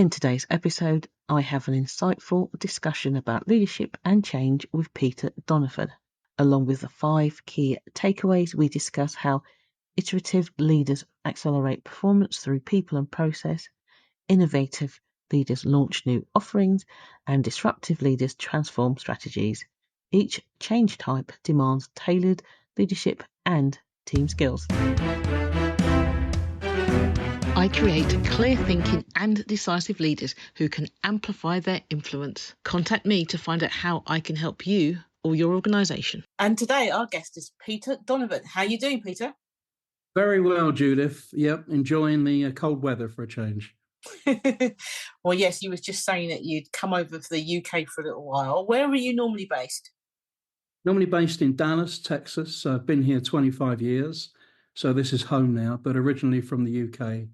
In today's episode, I have an insightful discussion about leadership and change with Peter Donovan. Along with the 5 key takeaways, we discuss how iterative leaders accelerate performance through people and process, innovative leaders launch new offerings, and disruptive leaders transform strategies. Each change type demands tailored leadership and team skills. I create clear thinking and decisive leaders who can amplify their influence. Contact me to find out how I can help you or your organisation. And today our guest is Peter Donovan. How are you doing, Peter? Very well, Judith. Yep, enjoying the cold weather for a change. Well, yes, you was just saying that you'd come over to the UK for a little while. Where are you normally based? Normally based in Dallas, Texas. I've been here 25 years, so this is home now, but originally from the UK.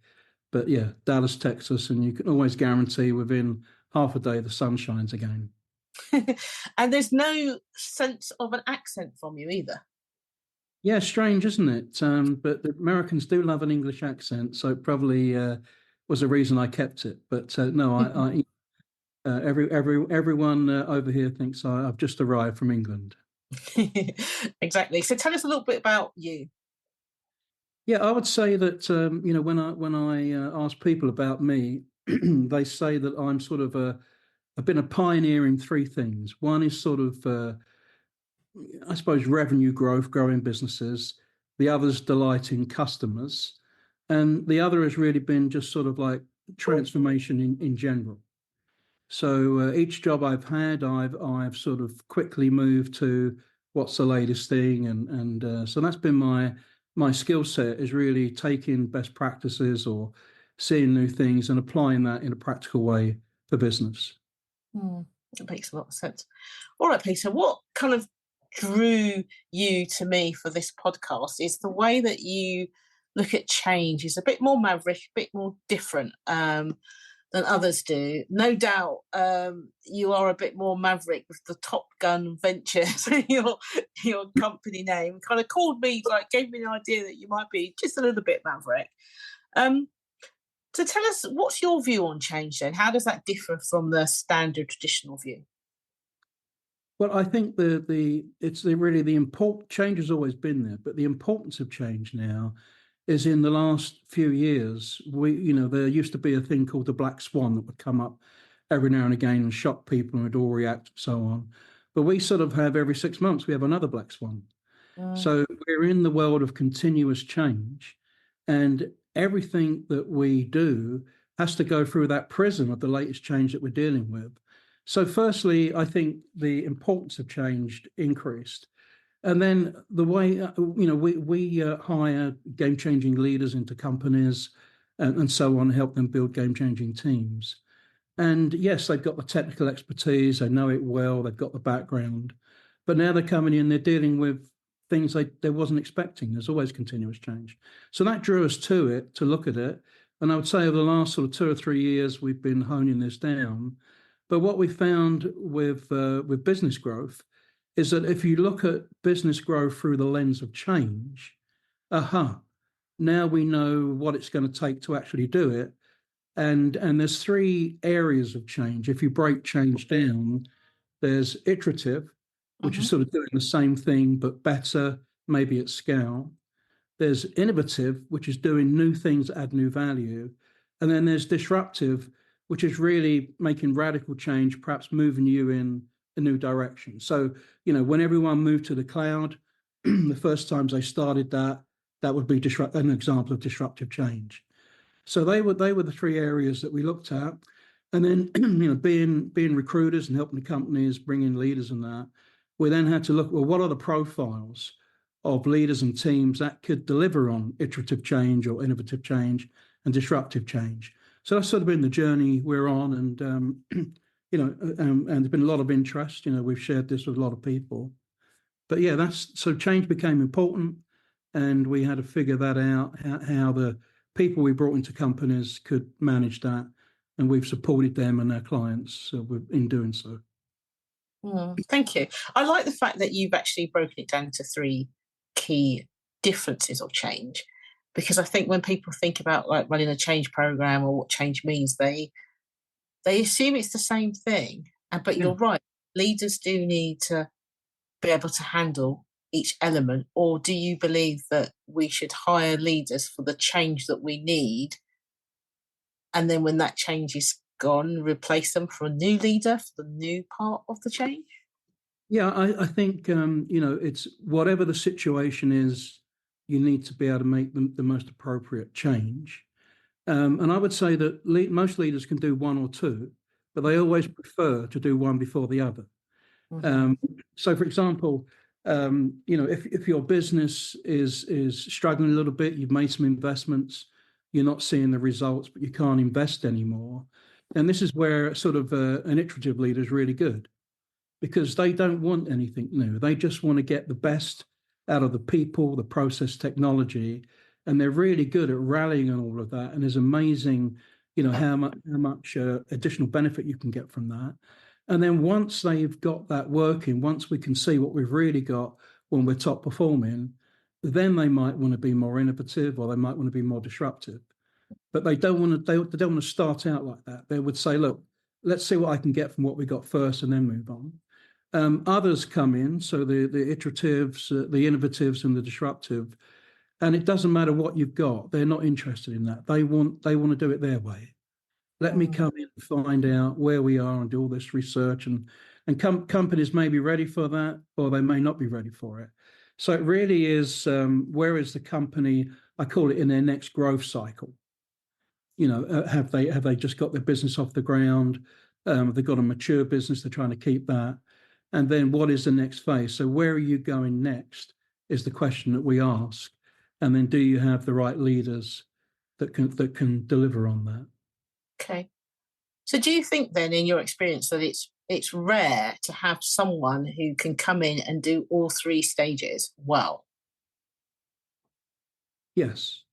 But yeah, Dallas, Texas, and you can always guarantee within half a day the sun shines again. And there's no sense of an accent from you either. Yeah, strange, isn't it? But the Americans do love an English accent, so it probably was a reason I kept it. But no, everyone over here thinks I've just arrived from England. Exactly. So tell us a little bit about you. Yeah, I would say that when I ask people about me, they say that I'm sort of I've been a pioneer in 3 things. One is sort of I suppose revenue growth, growing businesses. The other's delighting customers, and the other has really been just sort of like transformation in general. So each job I've had, I've sort of quickly moved to what's the latest thing, and so that's been my skill set, is really taking best practices or seeing new things and applying that in a practical way for business. That makes a lot of sense. All right, Peter, what kind of drew you to me for this podcast is the way that you look at change is a bit more maverick, a bit more different than others do. No doubt you are a bit more maverick with the Top Gun Ventures, your company name. Kind of called me, like gave me an idea that you might be just a little bit maverick. So tell us, what's your view on change then? How does that differ from the standard traditional view? Well, I think the important change has always been there, but the importance of change now is in the last few years. There used to be a thing called the Black Swan that would come up every now and again and shock people and would all react and so on. But we sort of have every 6 months we have another Black Swan. So we're in the world of continuous change, and everything that we do has to go through that prism of the latest change that we're dealing with. So firstly, I think the importance of change increased. And then the way, we hire game-changing leaders into companies and so on, help them build game-changing teams. And yes, they've got the technical expertise, they know it well, they've got the background. But now they're coming in, they're dealing with things they wasn't expecting. There's always continuous change. So that drew us to it, to look at it. And I would say over the last sort of 2 or 3 years, we've been honing this down. But what we found with business growth is that if you look at business growth through the lens of change, now we know what it's going to take to actually do it. And there's 3 areas of change. If you break change down, there's iterative, which is sort of doing the same thing but better, maybe at scale. There's innovative, which is doing new things that add new value. And then there's disruptive, which is really making radical change, perhaps moving you in a new direction. So, when everyone moved to the cloud, the first times they started that would be an example of disruptive change. So they were the 3 areas that we looked at. And then, being recruiters and helping the companies bring in leaders and that, we then had to look, well, what are the profiles of leaders and teams that could deliver on iterative change or innovative change and disruptive change? So that's sort of been the journey we're on, and and there's been a lot of interest. We've shared this with a lot of people, but yeah, so change became important, and we had to figure that out, how the people we brought into companies could manage that, and we've supported them and their clients in doing so. Thank you. I like the fact that you've actually broken it down to 3 key differences of change. Because I think when people think about like running a change program or what change means, they they assume it's the same thing. But Yeah. you're right, leaders do need to be able to handle each element. Or do you believe that we should hire leaders for the change that we need, and then when that change is gone, replace them for a new leader for the new part of the change? Yeah, I think it's whatever the situation is, you need to be able to make the most appropriate change. And I would say that most leaders can do one or two, but they always prefer to do one before the other. Mm-hmm. Um, so, for example, if your business is struggling a little bit, you've made some investments, you're not seeing the results, but you can't invest anymore, and this is where sort of an iterative leader is really good, because they don't want anything new. They just want to get the best out of the people, the process, technology, and they're really good at rallying on all of that. And it's amazing, how much additional benefit you can get from that. And then once they've got that working, once we can see what we've really got when we're top performing, then they might want to be more innovative, or they might want to be more disruptive. But they don't want to. They don't want to start out like that. They would say, "Look, let's see what I can get from what we got first, and then move on." Others come in, so the iteratives, the innovatives, and the disruptive, and it doesn't matter what you've got. They're not interested in that. They want to do it their way. Let me Mm. come in and find out where we are and do all this research, and companies may be ready for that, or they may not be ready for it. So it really is, where is the company? I call it in their next growth cycle. Have they just got their business off the ground? They've got a mature business, they're trying to keep that. And then what is the next phase? So where are you going next is the question that we ask. And then do you have the right leaders that can deliver on that? Okay. So do you think then, in your experience, that it's rare to have someone who can come in and do all three stages well? Yes.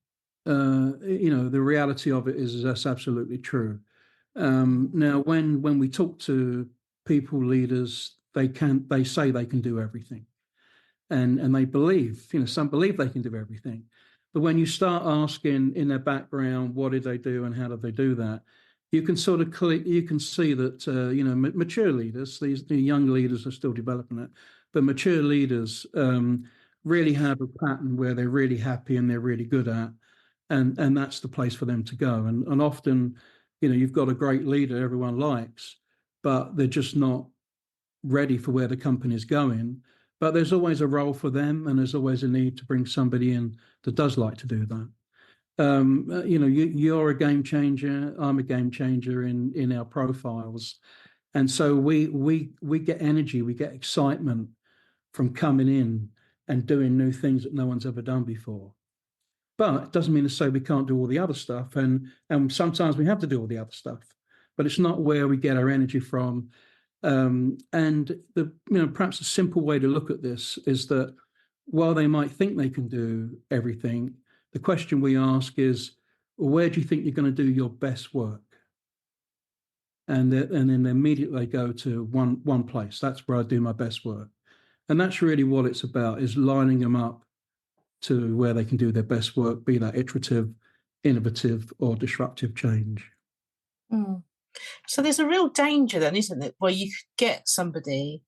The reality of it is that's absolutely true. Now, when we talk to people, leaders, they say they can do everything, and they believe, some believe they can do everything. But when you start asking in their background, what did they do and how did they do that, you can sort of you can see that mature leaders, the young leaders are still developing it, but mature leaders really have a pattern where they're really happy and they're really good at, and that's the place for them to go. And often, you've got a great leader everyone likes, but they're just not ready for where the company is going. But there's always a role for them, and there's always a need to bring somebody in that does like to do that. You're a game changer. I'm a game changer in our profiles, and so we get energy, we get excitement from coming in and doing new things that no one's ever done before. But it doesn't mean to say we can't do all the other stuff, and sometimes we have to do all the other stuff. But it's not where we get our energy from. And perhaps a simple way to look at this is that while they might think they can do everything, the question we ask is, well, where do you think you're going to do your best work? And then immediately they go to one place. That's where I do my best work. And that's really what it's about, is lining them up to where they can do their best work, be that iterative, innovative, or disruptive change. Mm. So there's a real danger then, isn't it, where you could get somebody,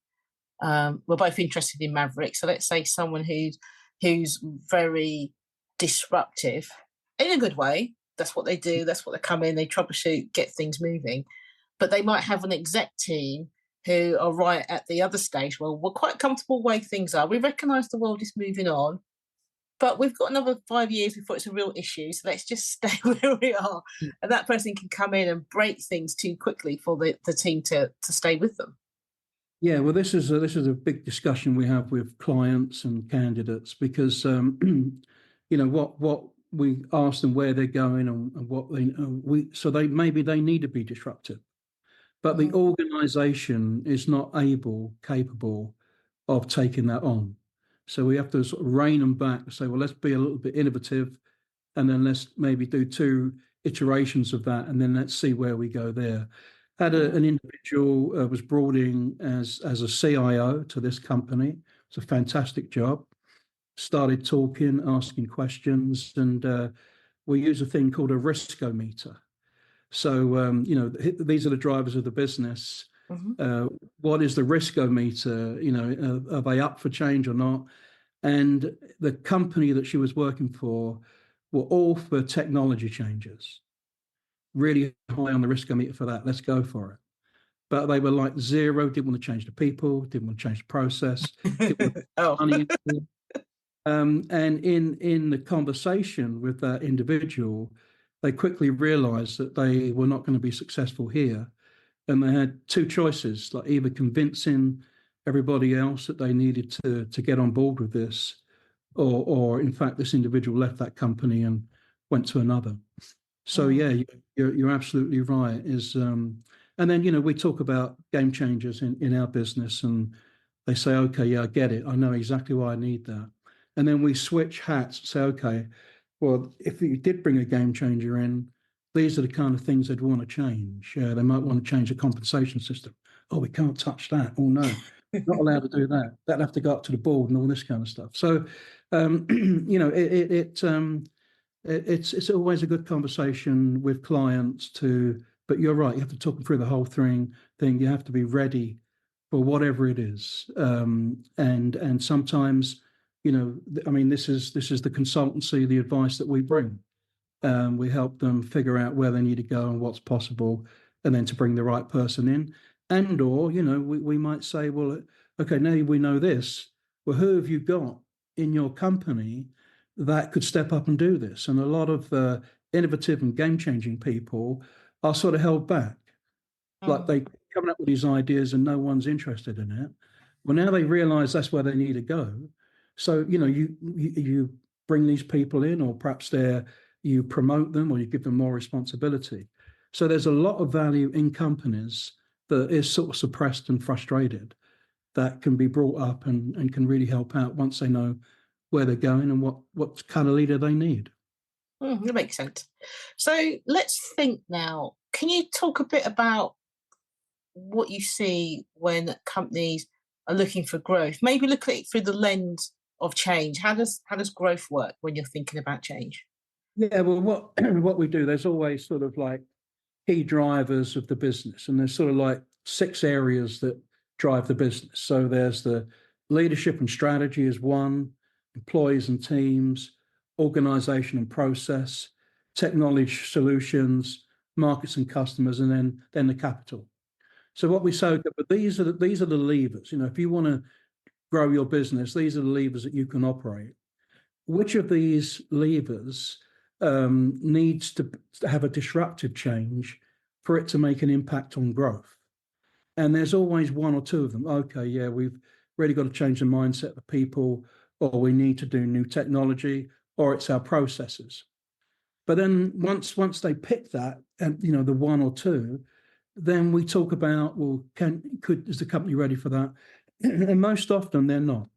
we're both interested in Maverick, so let's say someone who's very disruptive in a good way. That's what they do, that's what they come in, they troubleshoot, get things moving. But they might have an exec team who are right at the other stage. Well, we're quite comfortable where things are. We recognise the world is moving on, but we've got another 5 years before it's a real issue. So let's just stay where we are. And that person can come in and break things too quickly for the team to stay with them. Yeah, well, this is a big discussion we have with clients and candidates, because what we ask them where they're going, and what they maybe they need to be disruptive, but the Mm. organisation is not capable of taking that on. So we have to sort of rein them back and say, well, let's be a little bit innovative, and then let's maybe do two iterations of that, and then let's see where we go there. Had an individual was brought in as a CIO to this company. It's a fantastic job. Started talking, asking questions, and we use a thing called a riskometer. So, these are the drivers of the business. Mm-hmm. What is the riskometer? Are they up for change or not? And the company that she was working for were all for technology changes, really high on the riskometer for that. Let's go for it. But they were like zero, didn't want to change the people, didn't want to change the process, didn't want to Oh. put money into it. And in the conversation with that individual, they quickly realized that they were not going to be successful here. And they had two choices, like either convincing everybody else that they needed to get on board with this, or in fact, this individual left that company and went to another. So yeah, you're absolutely right. And then we talk about game changers in our business, and they say, okay, yeah, I get it. I know exactly why I need that. And then we switch hats and say, okay, well, if you did bring a game changer in, these are the kind of things they'd want to change. They might want to change the compensation system. Oh, we can't touch that. Oh no, not allowed to do that. That'd have to go up to the board and all this kind of stuff. So, it's always a good conversation with clients but you're right, you have to talk them through the whole thing. You have to be ready for whatever it is. And sometimes, this is the consultancy, the advice that we bring. We help them figure out where they need to go and what's possible, and then to bring the right person in. Or, we might say, well, okay, now we know this. Well, who have you got in your company that could step up and do this? And a lot of innovative and game-changing people are sort of held back. Like they coming up with these ideas and no one's interested in it. Well, now they realize that's where they need to go. So, you bring these people in, or perhaps you promote them, or you give them more responsibility. So there's a lot of value in companies that is sort of suppressed and frustrated, that can be brought up and can really help out once they know where they're going and what kind of leader they need. That makes sense. So let's think now. Can you talk a bit about what you see when companies are looking for growth? Maybe look at it through the lens of change. How does growth work when you're thinking about change? Yeah, well, what we do, there's always sort of like key drivers of the business, and there's sort of like 6 areas that drive the business. So there's the leadership and strategy is one, employees and teams, organization and process, technology solutions, markets and customers, and then the capital. So what we say, but these are the levers. If you want to grow your business, these are the levers that you can operate. Which of these levers needs to have a disruptive change for it to make an impact on growth? And there's always one or two of them. Okay, yeah, we've really got to change the mindset of people, or we need to do new technology, or it's our processes. But then once they pick that, and the one or two, then we talk about, well, is the company ready for that? And most often they're not.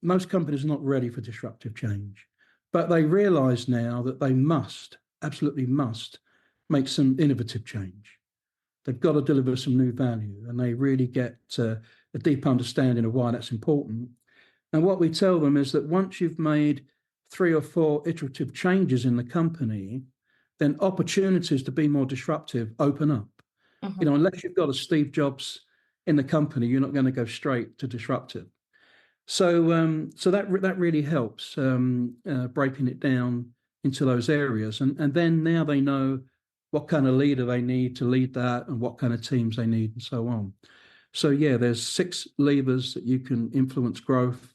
Most companies are not ready for disruptive change, but they realize now that they absolutely must make some innovative change. They've got to deliver some new value, and they really get a deep understanding of why that's important. And what we tell them is that once you've made 3 or 4 iterative changes in the company, then opportunities to be more disruptive open up. Unless you've got a Steve Jobs in the company, you're not going to go straight to disruptive. So that really helps breaking it down into those areas, and then now they know what kind of leader they need to lead that, and what kind of teams they need, and so on. So yeah, there's 6 levers that you can influence growth.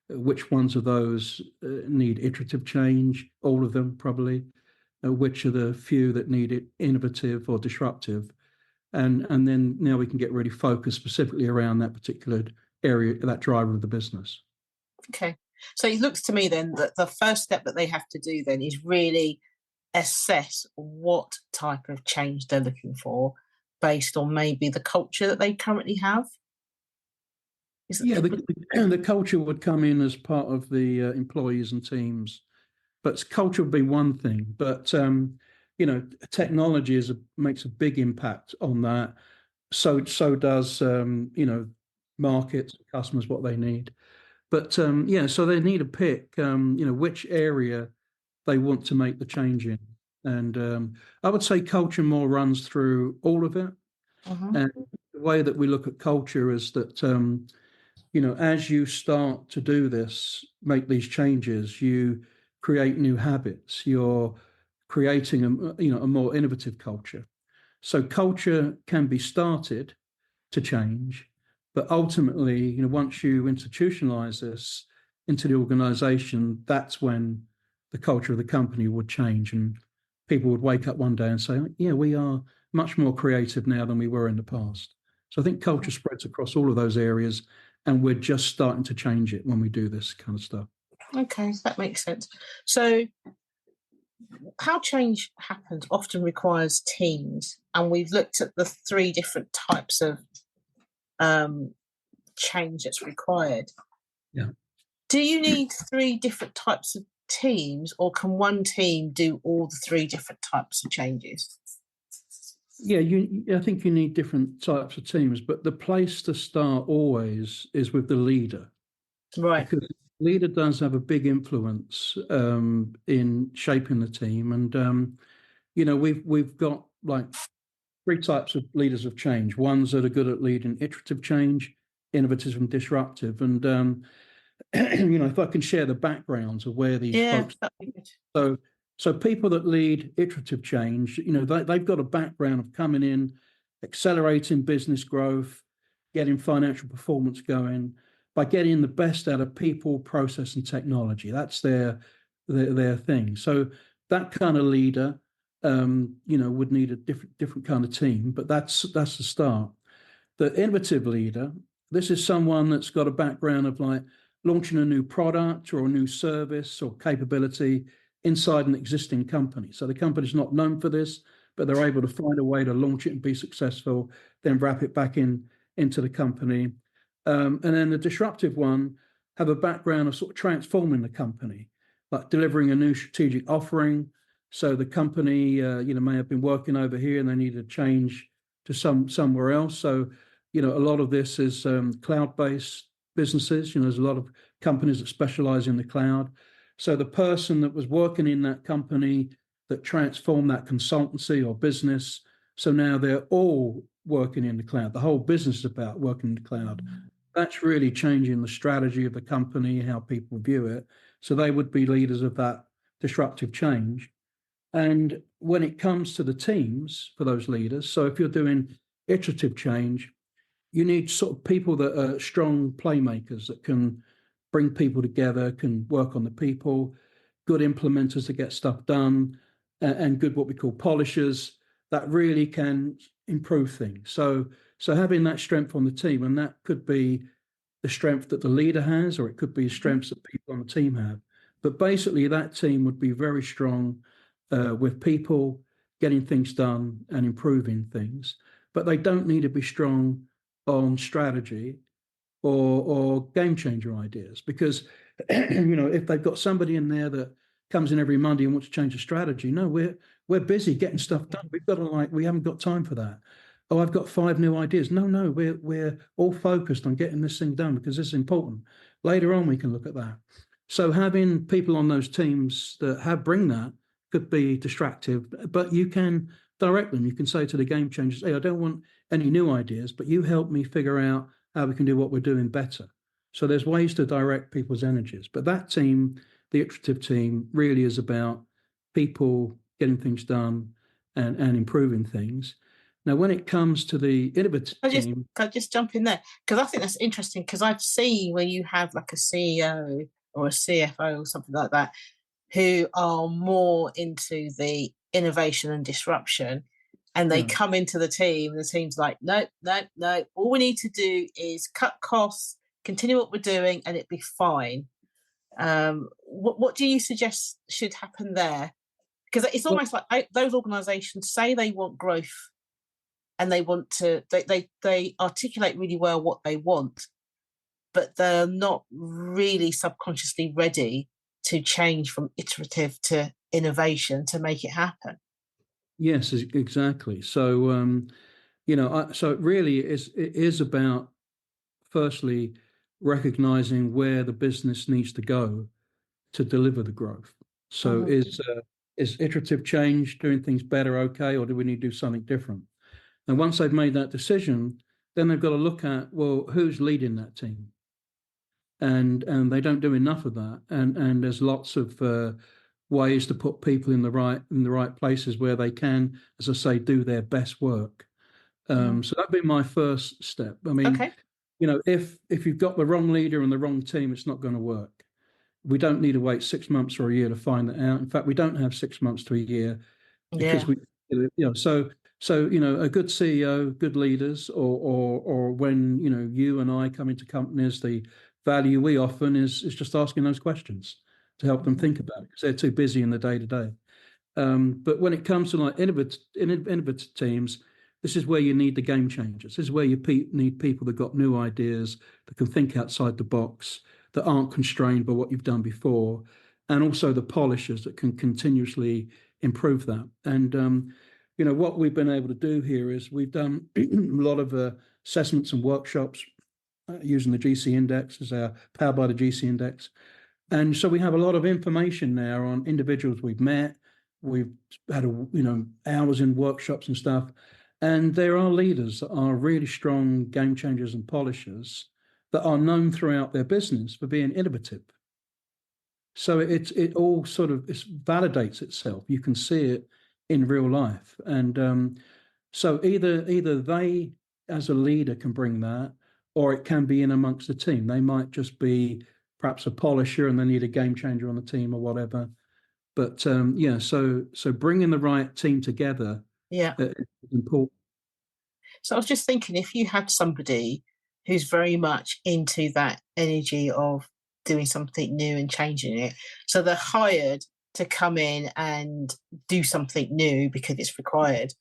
Which ones of those need iterative change? All of them, probably. Which are the few that need it innovative or disruptive? And then now we can get really focused specifically around that particular area, that driver of the business. Okay. So it looks to me then that the first step that they have to do then is really assess what type of change they're looking for based on maybe the culture that they currently have. Yeah, the culture would come in as part of the employees and teams, but culture would be one thing. But technology makes a big impact on that. So does markets, customers, what they need. But so they need to pick which area they want to make the change in. And I would say culture more runs through all of it. And the way that we look at culture is that, as you start to do this, make these changes, you create new habits. You're creating a more innovative culture. So culture can be started to change, but ultimately, once you institutionalize this into the organization, that's when the culture of the company would change, and people would wake up one day and say, yeah, we are much more creative now than we were in the past. So I think culture spreads across all of those areas, and we're just starting to change it when we do this kind of stuff. Okay, that makes sense. So how change happens often requires teams, and we've looked at the 3 different types of change that's required. Yeah. Do you need 3 different types of teams, or can one team do all the 3 different types of changes? Yeah, I think you need different types of teams, but the place to start always is with the leader. Right. Because the leader does have a big influence in shaping the team. And, we've got like 3 types of leaders of change. Ones that are good at leading iterative change, innovative and disruptive. And, if I can share the backgrounds of where these folks. That'd be good. So people that lead iterative change, they've got a background of coming in, accelerating business growth, getting financial performance going by getting the best out of people, process, and technology. That's their thing. So that kind of leader, would need a different kind of team, but that's the start. The innovative leader, this is someone that's got a background of like launching a new product or a new service or capability inside an existing company. So the company's not known for this, but they're able to find a way to launch it and be successful, then wrap it back into the company. And then the disruptive one have a background of sort of transforming the company, like delivering a new strategic offering. So the company, may have been working over here and they need to change to somewhere else. So, a lot of this is cloud-based businesses. There's a lot of companies that specialize in the cloud. So the person that was working in that company that transformed that consultancy or business, so now they're all working in the cloud. The whole business is about working in the cloud. That's really changing the strategy of the company, how people view it. So they would be leaders of that disruptive change. And when it comes to the teams for those leaders, so if you're doing iterative change, you need sort of people that are strong playmakers that can bring people together, can work on the people, good implementers to get stuff done, and good what we call polishers that really can improve things. So having that strength on the team, and that could be the strength that the leader has, or it could be strengths that people on the team have. But basically, that team would be very strong with people getting things done and improving things. But they don't need to be strong on strategy or game changer ideas, because if they've got somebody in there that comes in every Monday and wants to change the strategy, no, we're busy getting stuff done. We haven't got time for that. Oh, I've got 5 new ideas. No, we're all focused on getting this thing done because it's important. Later on, we can look at that. So having people on those teams that bring that could be distractive, but you can direct them. You can say to the game changers, hey, I don't want any new ideas, but you help me figure out how we can do what we're doing better. So there's ways to direct people's energies. But that team, the iterative team, really is about people getting things done and improving things. Now, when it comes to the innovative team... Can I just jump in there? Because I think that's interesting, because I've seen where you have like a CEO or a CFO or something like that who are more into the innovation and disruption, and they come into the team and the team's like, no, all we need to do is cut costs, continue what we're doing, and it'd be fine. What do you suggest should happen there? Because it's almost like those organizations say they want growth, and they want to, they articulate really well what they want, but they're not really subconsciously ready to change from iterative to innovation to make it happen. Yes, exactly. So, so it really is about, firstly, recognizing where the business needs to go to deliver the growth. So Is iterative change doing things better, okay, or do we need to do something different? And once they've made that decision, then they've got to look at, well, who's leading that team? And they don't do enough of that. And there's lots of ways to put people in the right places where they can, as I say, do their best work. So that'd be my first step. I mean, Okay. if you've got the wrong leader and the wrong team, it's not going to work. We don't need to wait 6 months or a year to find that out. In fact, we don't have 6 months to a year because a good CEO, good leaders, or when you and I come into companies, the value we often is just asking those questions to help them think about it because they're too busy in the day to day. But when it comes to like innovative teams, this is where you need the game changers. This is where you need people that got new ideas, that can think outside the box, that aren't constrained by what you've done before, and also the polishers that can continuously improve that. And what we've been able to do here is we've done a lot of assessments and workshops using the GC Index as our powered by the GC Index. And so we have a lot of information now on individuals we've met. We've had hours in workshops and stuff. And there are leaders that are really strong game changers and polishers that are known throughout their business for being innovative. So it all sort of validates itself. You can see it in real life. And so either they as a leader can bring that, or it can be in amongst the team. They might just be perhaps a polisher and they need a game changer on the team or whatever. But so bringing the right team together is important. So I was just thinking, if you had somebody who's very much into that energy of doing something new and changing it, so they're hired to come in and do something new because it's required,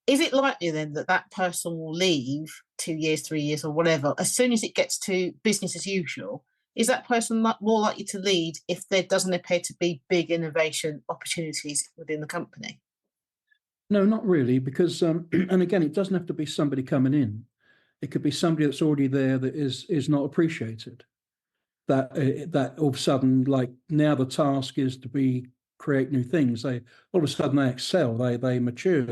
is it likely then that that person will leave 2 years, 3 years, or whatever, as soon as it gets to business as usual? Is that person more likely to lead if there doesn't appear to be big innovation opportunities within the company? No, not really, because and again, it doesn't have to be somebody coming in. It could be somebody that's already there that is not appreciated. That all of a sudden, like now, the task is to create new things. They all of a sudden they excel. They mature.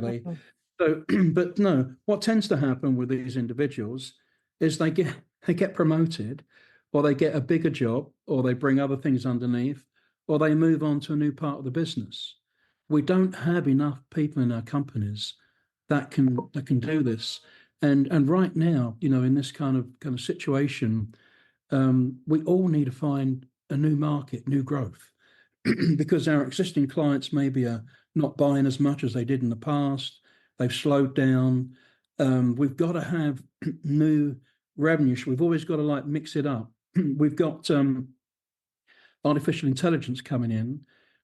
So, but no, what tends to happen with these individuals is they get promoted, or they get a bigger job, or they bring other things underneath, or they move on to a new part of the business. We don't have enough people in our companies that can do this. And right now, in this kind of situation, we all need to find a new market, new growth, because our existing clients maybe are not buying as much as they did in the past. They've slowed down. We've got to have new revenue. We've always got to mix it up. We've got artificial intelligence coming in,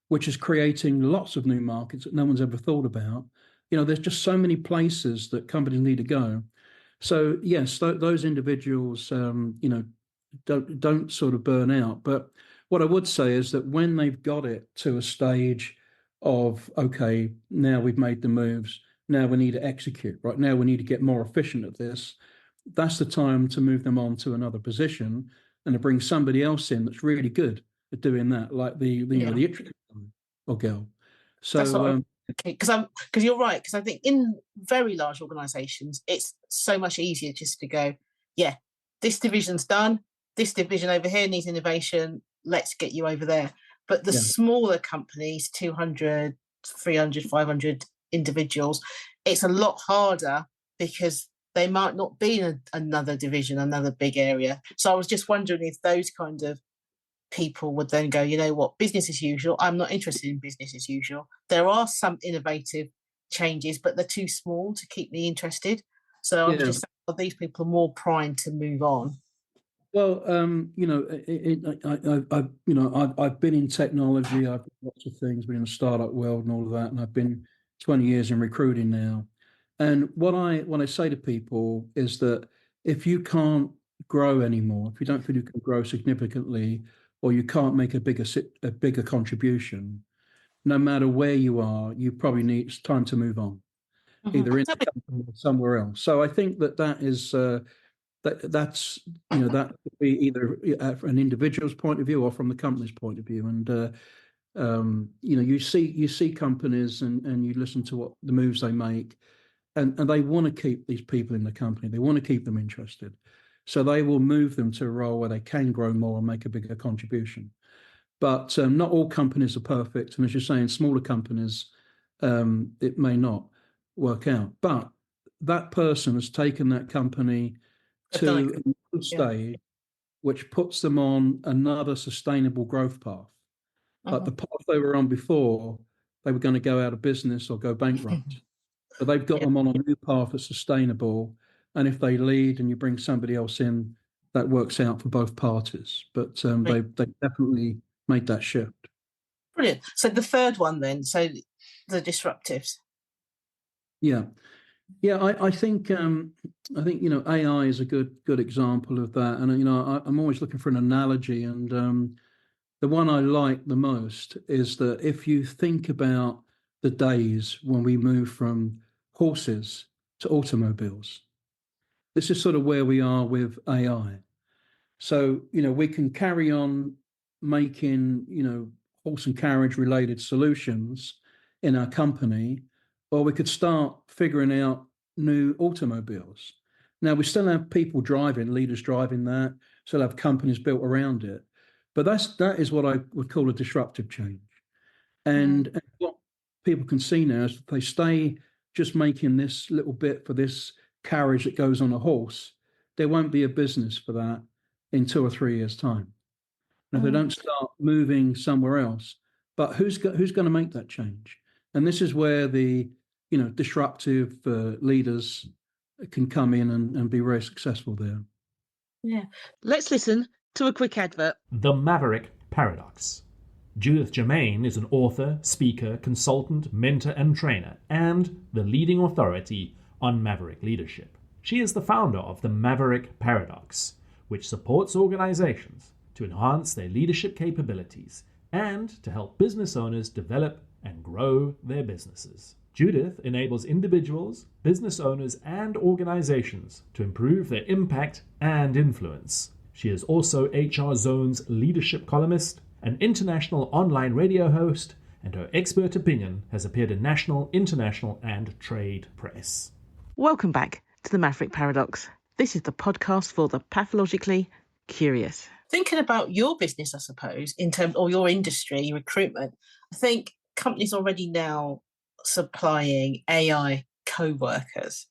which is creating lots of new markets that no one's ever thought about. There's just so many places that companies need to go. So yes, those individuals, don't sort of burn out. But what I would say is that when they've got it to a stage of, okay, now we've made the moves, now we need to execute, right? Now we need to get more efficient at this. That's the time to move them on to another position and to bring somebody else in that's really good at doing that, like the iterative guy or girl. So because you're right, because I think in very large organizations it's so much easier just to go, yeah, this division's done, this division over here needs innovation, let's get you over there. But the smaller companies, 200, 300, 500 individuals, it's a lot harder because they might not be in another division, another big area. So I was just wondering if those kind of people would then go, you know what, business as usual, I'm not interested in business as usual. There are some innovative changes, but they're too small to keep me interested. So I was just saying, well, these people are more primed to move on. Well, I've been in technology. I've done lots of things, been in the startup world and all of that, and I've been 20 years in recruiting now. And what I say to people is that if you can't grow anymore, if you don't feel you can grow significantly, or you can't make a bigger contribution, no matter where you are, you probably it's time to move on, either in the company or somewhere else. So I think that is. That's that could be either from an individual's point of view or from the company's point of view, and You see companies and you listen to what the moves they make, and they want to keep these people in the company. They want to keep them interested. So they will move them to a role where they can grow more and make a bigger contribution. But not all companies are perfect. And as you're saying, smaller companies, it may not work out. But that person has taken that company to a stage which puts them on another sustainable growth path. Like the path they were on before, they were going to go out of business or go bankrupt. But they've got them on a new path that's sustainable. And if they lead and you bring somebody else in, that works out for both parties. But they definitely made that shift. Brilliant. So the third one then, so the disruptives. Yeah. I think AI is a good example of that. And I'm always looking for an analogy, and the one I like the most is that if you think about the days when we moved from horses to automobiles, this is sort of where we are with AI. So, we can carry on making, horse and carriage related solutions in our company, or we could start figuring out new automobiles. Now, we still have people driving, leaders driving that, still have companies built around it. But that is what I would call a disruptive change. And what people can see now is if they stay just making this little bit for this carriage that goes on a horse, there won't be a business for that in 2 or 3 years' time. And if they don't start moving somewhere else, but who's going to make that change? And this is where the disruptive leaders can come in and be very successful there. Yeah. Let's listen to a quick advert. The Maverick Paradox. Judith Germain is an author, speaker, consultant, mentor, and trainer, and the leading authority on Maverick leadership. She is the founder of the Maverick Paradox, which supports organizations to enhance their leadership capabilities and to help business owners develop and grow their businesses. Judith enables individuals, business owners, and organizations to improve their impact and influence. She is also HR Zone's leadership columnist, an international online radio host, and her expert opinion has appeared in national, international, and trade press. Welcome back to the Maverick Paradox. This is the podcast for the pathologically curious. Thinking about your business, I suppose, in terms of your industry, recruitment, I think companies already now supplying AI co-workers,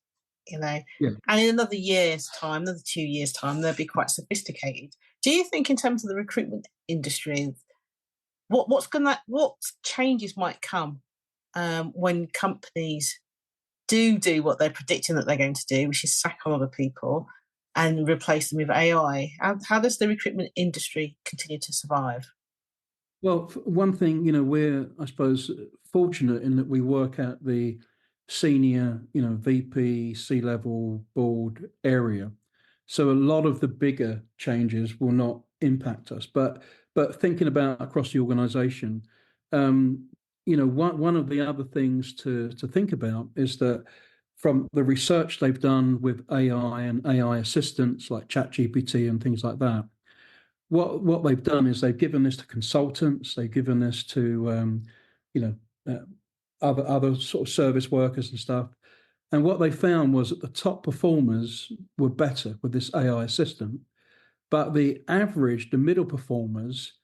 and in another year's time, another 2 years' time, they'll be quite sophisticated. Do you think, in terms of the recruitment industry, what changes might come when companies do what they're predicting that they're going to do, which is sack a lot of people and replace them with AI? How does the recruitment industry continue to survive? Well, one thing, we're, I suppose, fortunate in that we work at the senior, VP, C-level board area. So a lot of the bigger changes will not impact us. But thinking about across the organization, one of the other things to think about is that from the research they've done with AI and AI assistants like ChatGPT and things like that, what they've done is they've given this to consultants, they've given this to other sort of service workers and stuff. And what they found was that the top performers were better with this AI assistant, but the middle performers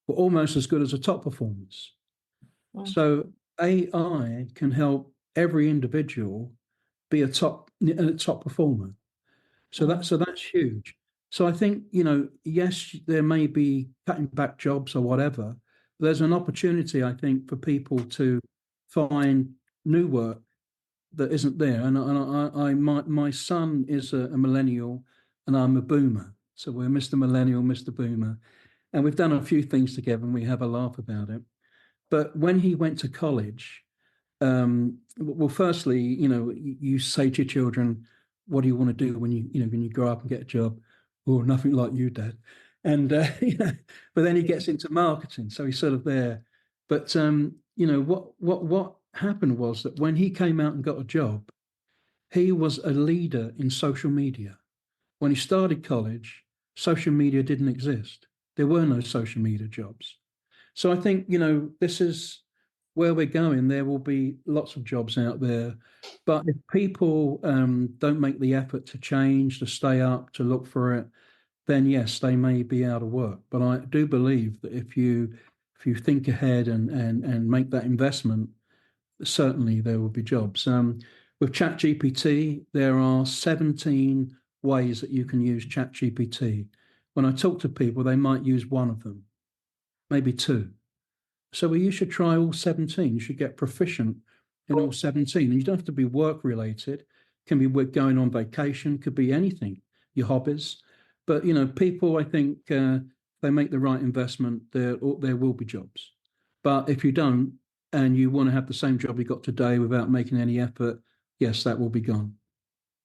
were almost as good as the top performers. Wow. So AI can help every individual be a top performer. So that's huge. So I think, yes, there may be cutting back jobs or whatever. There's an opportunity, I think, for people to find new work that isn't there. And my son is a millennial and I'm a boomer. So we're Mr. Millennial, Mr. Boomer. And we've done a few things together and we have a laugh about it. But when he went to college, well, firstly, you say to your children, what do you want to do when you grow up and get a job? Oh, nothing like you, Dad. And, but then he gets into marketing. So he's sort of there. But, what happened was that when he came out and got a job, he was a leader in social media. When he started college, social media didn't exist. There were no social media jobs. So I think, this is where we're going. There will be lots of jobs out there. But if people don't make the effort to change, to stay up, to look for it, then yes, they may be out of work. But I do believe that if you think ahead and make that investment, certainly there will be jobs. With ChatGPT, there are 17 ways that you can use ChatGPT. When I talk to people, they might use one of them, maybe two. So you should try all 17. You should get proficient in all 17. And you don't have to be work related. It can be going on vacation, could be anything, your hobbies. But, people, I think, they make the right investment, there will be jobs. But if you don't, and you want to have the same job you got today without making any effort, yes, that will be gone.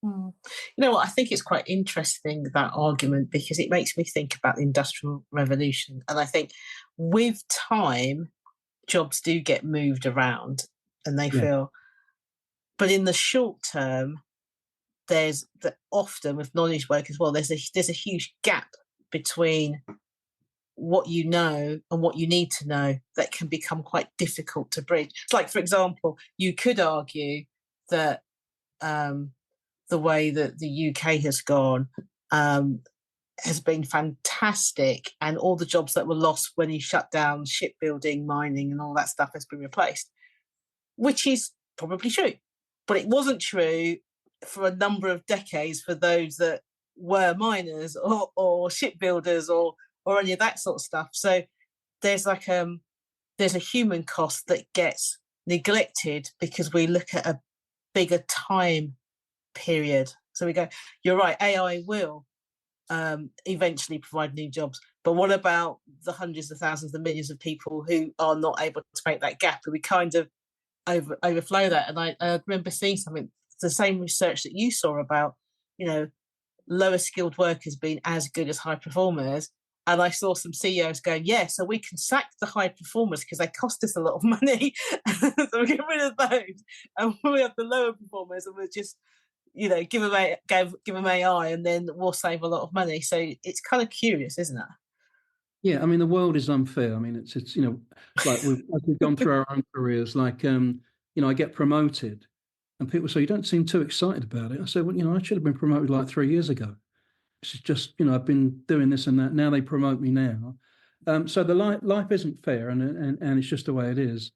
You know what? I think it's quite interesting, that argument, because it makes me think about the Industrial Revolution. And I think with time, jobs do get moved around and they feel, but in the short term, there's often with knowledge work as well, there's a huge gap between what you know and what you need to know that can become quite difficult to bridge. It's like, for example, you could argue that the way that the UK has gone has been fantastic, and all the jobs that were lost when he shut down shipbuilding, mining and all that stuff has been replaced, which is probably true. But it wasn't true for a number of decades for those that were miners or shipbuilders or any of that sort of stuff. So there's there's a human cost that gets neglected because we look at a bigger time period. So we go, you're right, AI will eventually provide new jobs. But what about the hundreds of thousands, the millions of people who are not able to make that gap? And we kind of overflow that. And I remember seeing something, the same research that you saw about, lower skilled workers being as good as high performers. And I saw some CEOs going, so we can sack the high performers because they cost us a lot of money. So we get rid of those. And we have the lower performers and we'll just, give them AI and then we'll save a lot of money. So it's kind of curious, isn't it? Yeah, I mean, the world is unfair. I mean, it's like we've gone through our own careers, like, I get promoted and people say, you don't seem too excited about it. I said, well, I should have been promoted like 3 years ago. It's just, I've been doing this and that. Now they promote me now. So the life isn't fair, and it's just the way it is.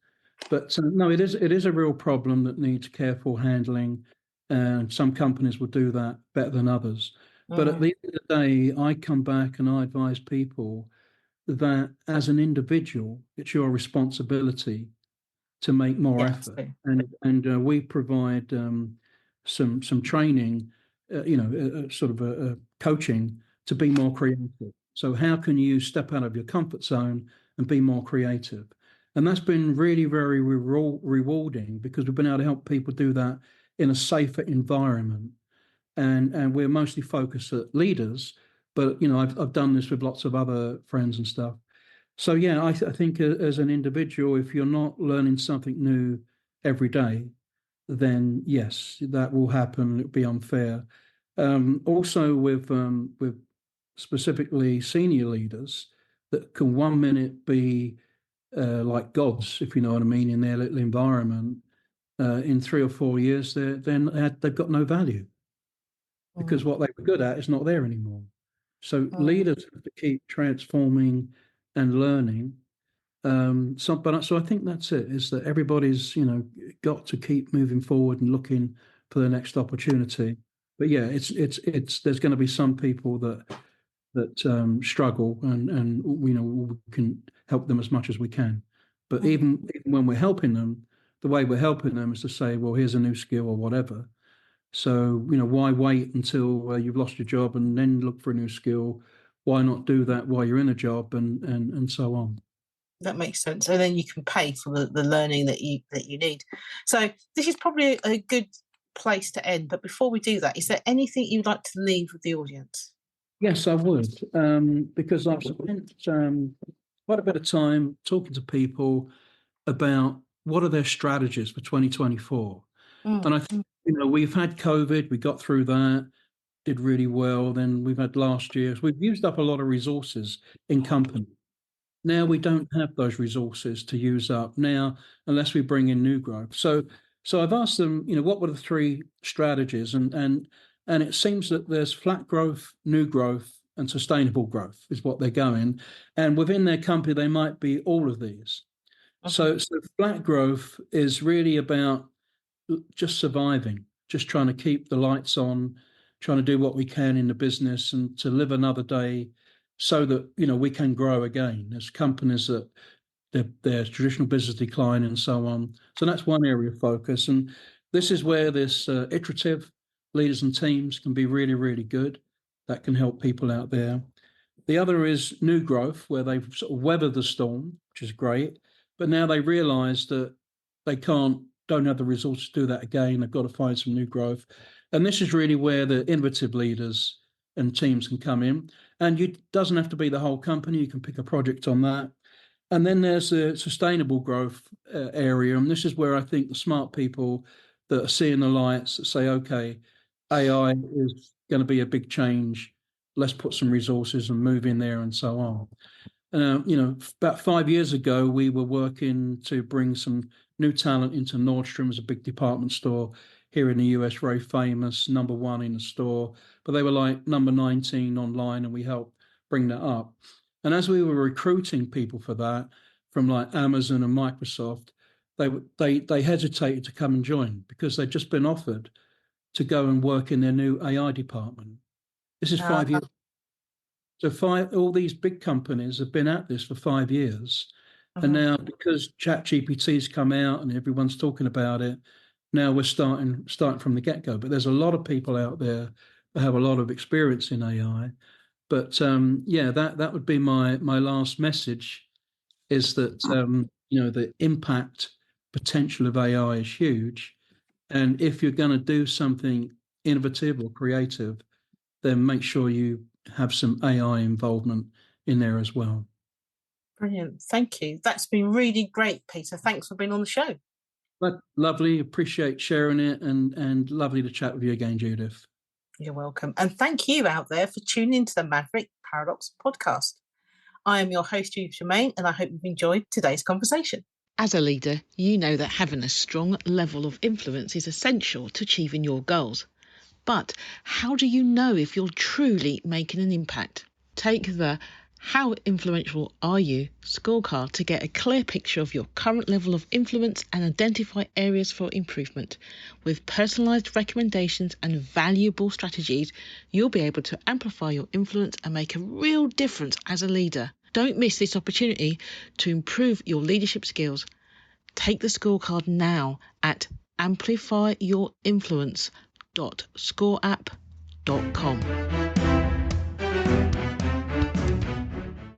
But no, it is a real problem that needs careful handling, and some companies will do that better than others. But at the end of the day, I come back and I advise people that as an individual, it's your responsibility to make more effort, and we provide some training, sort of a coaching to be more creative. So how can you step out of your comfort zone and be more creative? And that's been really very rewarding because we've been able to help people do that in a safer environment. And we're mostly focused at leaders, but I've done this with lots of other friends and stuff. So yeah, I think as an individual, if you're not learning something new every day, then yes, that will happen. It'll be unfair. Also with specifically senior leaders that can 1 minute be like gods, if you know what I mean, in their little environment. In 3 or 4 years, they've got no value because what they were good at is not there anymore. So leaders have to keep transforming and learning. So I think that's it, is that everybody's, got to keep moving forward and looking for the next opportunity. But yeah, it's there's going to be some people that struggle, and we can help them as much as we can. But even when we're helping them, the way we're helping them is to say, well, here's a new skill or whatever. So, why wait until you've lost your job and then look for a new skill? Why not do that while you're in a job and so on? That makes sense. And then you can pay for the learning that you need. So this is probably a good place to end. But before we do that, is there anything you'd like to leave with the audience? Yes, I would, because I've spent quite a bit of time talking to people about what are their strategies for 2024. And I think, we've had COVID, we got through that, did really well. Then we've had last year. So we've used up a lot of resources in company. Now we don't have those resources to use up now unless we bring in new growth. So I've asked them, what were the 3 strategies, and it seems that there's flat growth, new growth, and sustainable growth is what they're going. And within their company, they might be all of these. So flat growth is really about just surviving, just trying to keep the lights on, trying to do what we can in the business and to live another day so that, we can grow again. There's companies that their traditional business decline and so on. So that's one area of focus. And this is where this iterative leaders and teams can be really, really good. That can help people out there. The other is new growth, where they've sort of weathered the storm, which is great. But now they realise that they don't have the resources to do that again. They've got to find some new growth. And this is really where the innovative leaders and teams can come in. And it doesn't have to be the whole company. You can pick a project on that. And then there's the sustainable growth area. And this is where I think the smart people that are seeing the lights that say, okay, AI is going to be a big change. Let's put some resources and move in there and so on. About 5 years ago, we were working to bring some new talent into Nordstrom's, a big department store here in the US, very famous, number 1 in the store, but they were like number 19 online, and we helped bring that up. And as we were recruiting people for that from like Amazon and Microsoft, they hesitated to come and join because they'd just been offered to go and work in their new AI department. This is 5 years. So all these big companies have been at this for 5 years. And now, because ChatGPT's come out and everyone's talking about it, now we're starting from the get-go. But there's a lot of people out there that have a lot of experience in AI. But that would be my last message, is that the impact potential of AI is huge. And if you're going to do something innovative or creative, then make sure you have some AI involvement in there as well. Brilliant. Thank you. That's been really great, Peter. Thanks for being on the show. But lovely. Appreciate sharing it, and lovely to chat with you again, Judith. You're welcome. And thank you out there for tuning into the Maverick Paradox podcast. I am your host, Judith Germain, and I hope you've enjoyed today's conversation. As a leader, you know that having a strong level of influence is essential to achieving your goals. But how do you know if you're truly making an impact? Take the How Influential Are You scorecard to get a clear picture of your current level of influence and identify areas for improvement. With personalised recommendations and valuable strategies, you'll be able to amplify your influence and make a real difference as a leader. Don't miss this opportunity to improve your leadership skills. Take the scorecard now at amplifyyourinfluence.scoreapp.com.